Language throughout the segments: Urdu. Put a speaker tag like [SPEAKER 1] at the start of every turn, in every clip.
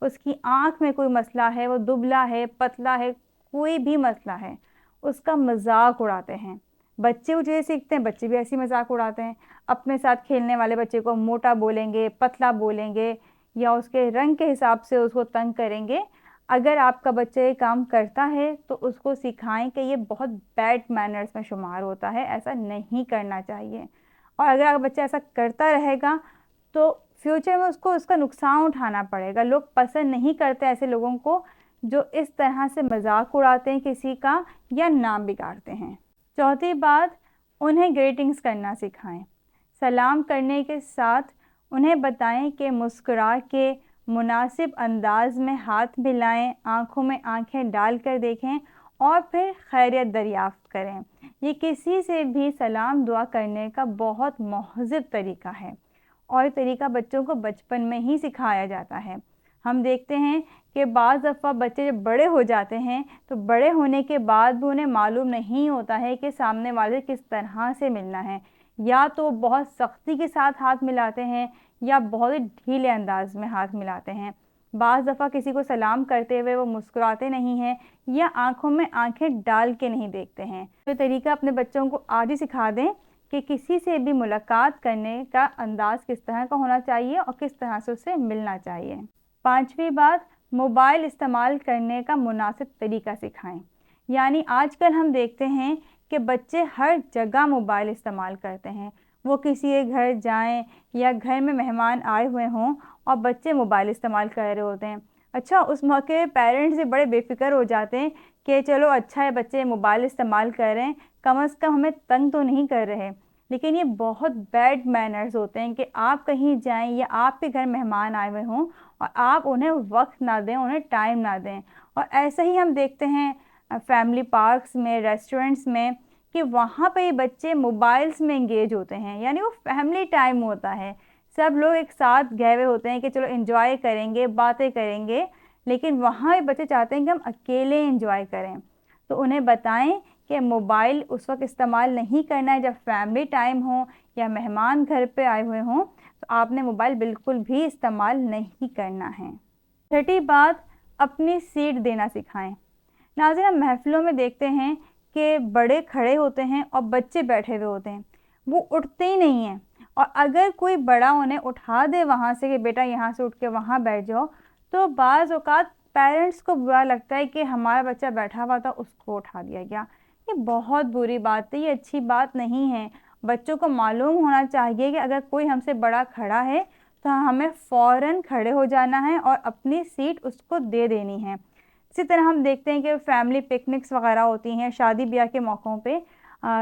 [SPEAKER 1] اس کی آنکھ میں کوئی مسئلہ ہے، وہ دبلا ہے، پتلا ہے، کوئی بھی مسئلہ ہے، اس کا مذاق اڑاتے ہیں۔ بچے وہ چیزیں سیکھتے ہیں، بچے بھی ایسی مذاق اڑاتے ہیں۔ اپنے ساتھ کھیلنے والے بچے کو موٹا بولیں گے، پتلا بولیں گے، یا اس کے رنگ کے حساب سے اس کو تنگ کریں گے۔ اگر آپ کا بچہ یہ کام کرتا ہے تو اس کو سکھائیں کہ یہ بہت بیڈ مینرز میں شمار ہوتا ہے، ایسا نہیں کرنا چاہیے۔ اور اگر آپ کا بچہ ایسا کرتا رہے گا تو فیوچر میں اس کو اس کا نقصان اٹھانا پڑے گا۔ لوگ پسند نہیں کرتے ایسے لوگوں کو جو اس طرح سے مذاق اڑاتے ہیں کسی کا یا نام بگاڑتے ہیں۔ چوتھی بات، انہیں گریٹنگز کرنا سکھائیں۔ سلام کرنے کے ساتھ انہیں بتائیں کہ مسکرا کے مناسب انداز میں ہاتھ ملائیں، آنکھوں میں آنکھیں ڈال کر دیکھیں اور پھر خیریت دریافت کریں۔ یہ کسی سے بھی سلام دعا کرنے کا بہت مہذب طریقہ ہے، اور یہ طریقہ بچوں کو بچپن میں ہی سکھایا جاتا ہے۔ ہم دیکھتے ہیں کہ بعض دفعہ بچے جب بڑے ہو جاتے ہیں تو بڑے ہونے کے بعد بھی انہیں معلوم نہیں ہوتا ہے کہ سامنے والے کس طرح سے ملنا ہے، یا تو وہ بہت سختی کے ساتھ ہاتھ ملاتے ہیں یا بہت ہی ڈھیلے انداز میں ہاتھ ملاتے ہیں۔ بعض دفعہ کسی کو سلام کرتے ہوئے وہ مسکراتے نہیں ہیں یا آنکھوں میں آنکھیں ڈال کے نہیں دیکھتے ہیں۔ یہ طریقہ اپنے بچوں کو آج ہی سکھا دیں کہ کسی سے بھی ملاقات کرنے کا انداز کس طرح کا ہونا چاہیے اور کس طرح سے اسے ملنا چاہیے۔ پانچویں بات، موبائل استعمال کرنے کا مناسب طریقہ سکھائیں۔ یعنی آج کل ہم دیکھتے ہیں کہ بچے ہر جگہ موبائل استعمال کرتے ہیں۔ وہ کسی کے گھر جائیں یا گھر میں مہمان آئے ہوئے ہوں اور بچے موبائل استعمال کر رہے ہوتے ہیں۔ اچھا، اس موقع پیرنٹس بھی بڑے بے فکر ہو جاتے ہیں کہ چلو اچھا ہے بچے موبائل استعمال کر رہے ہیں، کم از کم ہمیں تنگ تو نہیں کر رہے۔ لیکن یہ بہت بیڈ مینرز ہوتے ہیں کہ آپ کہیں جائیں یا آپ کے گھر مہمان آئے ہوئے ہوں اور آپ انہیں وقت نہ دیں، انہیں ٹائم نہ دیں۔ اور ایسے ہی ہم دیکھتے ہیں فیملی پارکس میں، ریسٹورنٹس میں، کہ وہاں پہ یہ بچے موبائلس میں انگیج ہوتے ہیں۔ یعنی وہ فیملی ٹائم ہوتا ہے، سب لوگ ایک ساتھ گئے ہوئے ہوتے ہیں کہ چلو انجوائے کریں گے، باتیں کریں گے، لیکن وہاں بھی بچے چاہتے ہیں کہ ہم اکیلے انجوائے کریں۔ تو انہیں بتائیں کہ موبائل اس وقت استعمال نہیں کرنا ہے جب فیملی ٹائم ہو یا مہمان گھر پہ آئے ہوئے ہوں، تو آپ نے موبائل بالکل بھی استعمال نہیں کرنا ہے۔ چھٹی بات، اپنی سیٹ دینا سکھائیں۔ ناظرین، ہم محفلوں میں دیکھتے ہیں کہ بڑے کھڑے ہوتے ہیں اور بچے بیٹھے ہوئے ہوتے ہیں، وہ اٹھتے ہی نہیں ہیں، اور اگر کوئی بڑا انہیں اٹھا دے وہاں سے کہ بیٹا یہاں سے اٹھ کے وہاں بیٹھ جاؤ، تو بعض اوقات پیرنٹس کو برا لگتا ہے کہ ہمارا بچہ بیٹھا ہوا تھا، اس کو اٹھا دیا گیا۔ یہ بہت بری بات ہے، یہ اچھی بات نہیں ہے۔ بچوں کو معلوم ہونا چاہیے کہ اگر کوئی ہم سے بڑا کھڑا ہے تو ہمیں فوراً کھڑے ہو جانا ہے اور اپنی سیٹ اس کو دے دینی ہے۔ اسی طرح ہم دیکھتے ہیں کہ فیملی پکنکس وغیرہ ہوتی ہیں، شادی بیاہ کے موقعوں پہ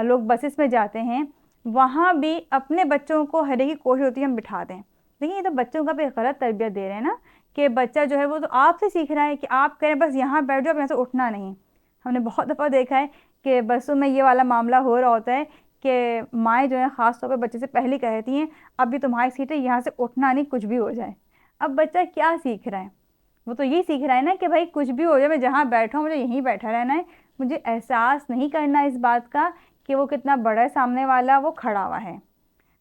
[SPEAKER 1] لوگ بسز میں جاتے ہیں، وہاں بھی اپنے بچوں کو ہر ایک کی کوشش ہوتی ہے ہم بٹھا دیں۔ لیکن یہ تو بچوں کا بھی غلط تربیت دے رہے ہیں نا، کہ بچہ جو ہے وہ تو آپ سے سیکھ رہا ہے کہ آپ کہیں بس یہاں بیٹھ جاؤ، یہاں سے اٹھنا نہیں۔ ہم نے بہت دفعہ دیکھا ہے کہ بسوں میں یہ والا معاملہ ہو رہا ہوتا ہے کہ مائیں جو ہیں خاص طور پہ بچے سے پہلے کہتی ہیں اب بھی تمہاری سیٹ ہے، یہاں سے اٹھنا نہیں، کچھ بھی ہو جائے۔ اب بچہ کیا سیکھ رہا ہے؟ وہ تو یہ سیکھ رہا ہے نا کہ بھائی کچھ بھی ہو جائے، میں جہاں بیٹھا ہوں مجھے یہیں بیٹھا رہنا ہے، مجھے احساس نہیں کرنا اس بات کا کہ وہ کتنا بڑا ہے سامنے والا، وہ کھڑا ہوا ہے۔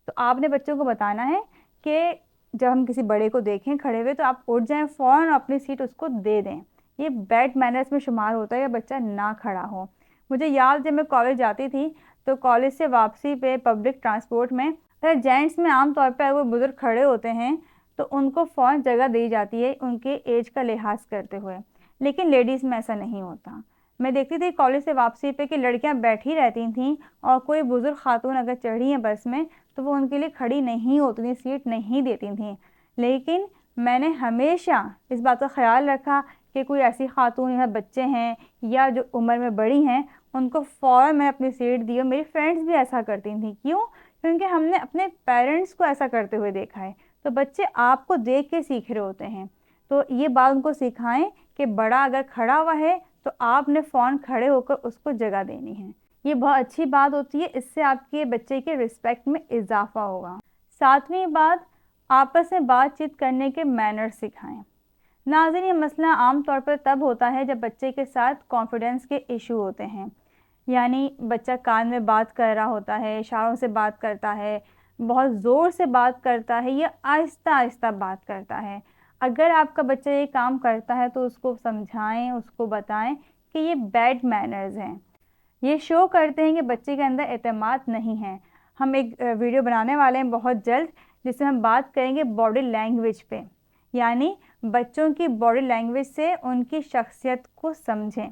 [SPEAKER 1] تو آپ نے بچوں کو بتانا ہے کہ جب ہم کسی بڑے کو دیکھیں کھڑے ہوئے تو آپ اٹھ جائیں فوراً، اپنی سیٹ اس کو دے دیں۔ یہ بیڈ مینرز میں شمار ہوتا ہے کہ بچہ نہ کھڑا ہو۔ مجھے یاد جب میں کالج جاتی تھی تو کالج سے واپسی پہ پبلک ٹرانسپورٹ میں اگر جینٹس میں عام طور پہ وہ بزرگ کھڑے ہوتے ہیں تو ان کو فوراً جگہ دی جاتی ہے ان کے ایج کا لحاظ کرتے ہوئے، لیکن لیڈیز میں ایسا نہیں ہوتا۔ میں دیکھتی تھی کالج سے واپسی پہ کہ لڑکیاں بیٹھی رہتی تھیں اور کوئی بزرگ خاتون اگر چڑھی ہیں بس میں تو وہ ان کے لیے کھڑی نہیں ہوتی تھیں، سیٹ نہیں دیتی تھیں۔ لیکن میں نے ہمیشہ اس بات کا خیال رکھا کہ کوئی ایسی خاتون یا بچے ہیں یا جو عمر میں بڑی ہیں ان کو فوراً میں اپنی سیٹ دی، اور میری فرینڈس بھی ایسا کرتی تھیں۔ کیوں؟ کیونکہ ہم نے اپنے پیرنٹس کو ایسا کرتے ہوئے دیکھا ہے۔ تو بچے آپ کو دیکھ کے سیکھ رہے ہوتے ہیں، تو یہ بات ان کو سکھائیں کہ بڑا اگر کھڑا ہوا ہے تو آپ نے فوراً کھڑے ہو کر اس کو جگہ دینی ہے۔ یہ بہت اچھی بات ہوتی ہے، اس سے آپ کے بچے کے رسپیکٹ میں اضافہ ہوگا۔ ساتویں بات، آپس میں بات چیت کرنے کے مینر سکھائیں۔ ناظرین، یہ مسئلہ عام طور پر تب ہوتا ہے جب بچے کے ساتھ کانفیڈنس کے ایشو ہوتے ہیں، یعنی بچہ کان میں بات کر رہا ہوتا ہے، اشاروں سے بات کرتا ہے، بہت زور سے بات کرتا ہے یا آہستہ آہستہ بات کرتا ہے۔ اگر آپ کا بچہ یہ کام کرتا ہے تو اس کو سمجھائیں، اس کو بتائیں کہ یہ بیڈ مینرز ہیں، یہ شو کرتے ہیں کہ بچے کے اندر اعتماد نہیں ہے۔ ہم ایک ویڈیو بنانے والے ہیں بہت جلد، جس میں ہم بات کریں گے باڈی لینگویج پہ، یعنی بچوں کی باڈی لینگویج سے ان کی شخصیت کو سمجھیں۔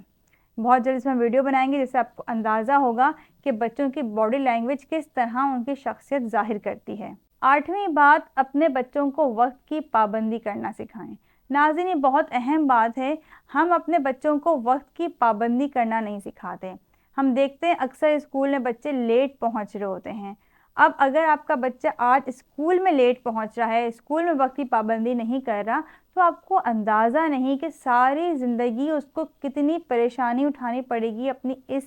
[SPEAKER 1] بہت جلد اس میں ویڈیو بنائیں گے جس سے آپ کو اندازہ ہوگا کہ بچوں کی باڈی لینگویج کس طرح ان کی شخصیت ظاہر کرتی ہے۔ 8ویں بات، اپنے بچوں کو وقت کی پابندی کرنا سکھائیں۔ ناظرین، یہ بہت اہم بات ہے، ہم اپنے بچوں کو وقت کی پابندی کرنا نہیں سکھاتے۔ ہم دیکھتے ہیں اکثر اسکول میں بچے لیٹ پہنچ رہے ہوتے ہیں۔ اب اگر آپ کا بچہ آج اسکول میں لیٹ پہنچ رہا ہے، اسکول میں وقت کی پابندی نہیں کر رہا، تو آپ کو اندازہ نہیں کہ ساری زندگی اس کو کتنی پریشانی اٹھانی پڑے گی اپنی اس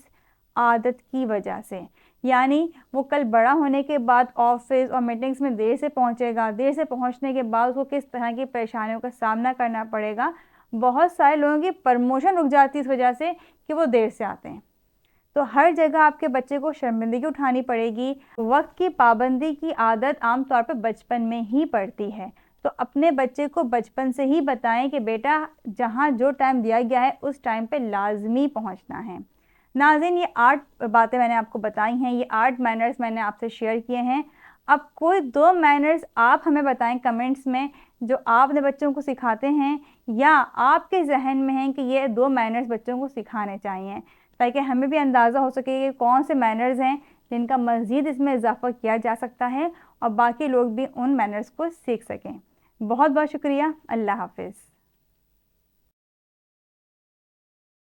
[SPEAKER 1] عادت کی وجہ سے۔ یعنی وہ کل بڑا ہونے کے بعد آفس اور میٹنگز میں دیر سے پہنچے گا، دیر سے پہنچنے کے بعد اس کو کس طرح کی پریشانیوں کا سامنا کرنا پڑے گا۔ بہت سارے لوگوں کی پروموشن رک جاتی ہے اس وجہ سے کہ وہ دیر سے آتے ہیں۔ تو ہر جگہ آپ کے بچے کو شرمندگی اٹھانی پڑے گی۔ وقت کی پابندی کی عادت عام طور پہ بچپن میں ہی پڑتی ہے، تو اپنے بچے کو بچپن سے ہی بتائیں کہ بیٹا جہاں جو ٹائم دیا گیا ہے اس ٹائم پہ لازمی پہنچنا ہے۔ ناظرین، یہ 8 باتیں میں نے آپ کو بتائی ہیں، یہ 8 مینرز میں نے آپ سے شیئر کیے ہیں۔ اب کوئی 2 مینرز آپ ہمیں بتائیں کمنٹس میں جو آپ اپنے بچوں کو سکھاتے ہیں یا آپ کے ذہن میں ہیں کہ یہ 2 مینرز بچوں کو سکھانے چاہیے، تاکہ ہمیں بھی اندازہ ہو سکے کہ کون سے مینرز ہیں جن کا مزید اس میں اضافہ کیا جا سکتا ہے اور باقی لوگ بھی ان مینرز کو سیکھ سکیں۔ بہت بہت شکریہ۔ اللہ حافظ۔